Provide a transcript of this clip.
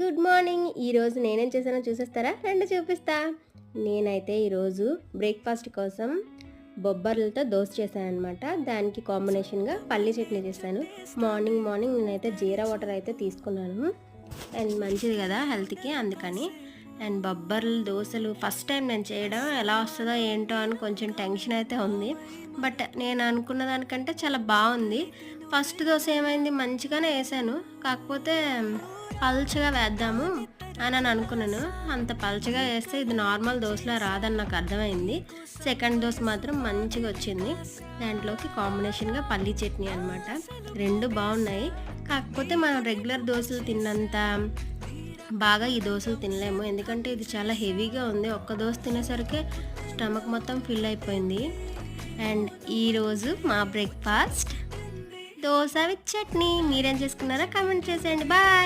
Good morning. ఈరోజు నేనేం చేశానో చూసేస్తారా? రండి చూపిస్తా. నేనైతే ఈరోజు బ్రేక్ఫాస్ట్ కోసం బొబ్బర్లతో దోశ చేశాననమాట. దానికి కాంబినేషన్గా పల్లీ చట్నీ చేశాను. మార్నింగ్ నేనైతే జీరా వాటర్ అయితే తీసుకున్నాను. అండ్ మంచిది కదా హెల్త్కి, అందుకని. అండ్ బొబ్బర్లు దోశలు ఫస్ట్ టైం నేను చేయడం, ఎలా వస్తుందో ఏంటో అని కొంచెం టెన్షన్ అయితే ఉంది. బట్ నేను అనుకున్న దానికంటే చాలా బాగుంది. ఫస్ట్ దోశ ఏమైంది, మంచిగానే వేసాను, కాకపోతే పల్చగా వేద్దాము అని అనుకున్నాను. అంత పల్చగా వేస్తే ఇది నార్మల్ దోశలా రాదని నాకు అర్థమైంది. సెకండ్ దోశ మాత్రం మంచిగా వచ్చింది. దాంట్లోకి కాంబినేషన్గా పల్లీ చట్నీ అనమాట. రెండు బాగున్నాయి. కాకపోతే మనం రెగ్యులర్ దోశలు తిన్నంత బాగా ఈ దోశలు తినలేము, ఎందుకంటే ఇది చాలా హెవీగా ఉంది. ఒక్క దోశ తినేసరికి స్టమక్ మొత్తం ఫిల్ అయిపోయింది. అండ్ ఈరోజు మా బ్రేక్ఫాస్ట్ దోశ విత్ చట్నీ. మీరేం చేసుకున్నారా? కామెంట్ చేసేయండి. బాయ్.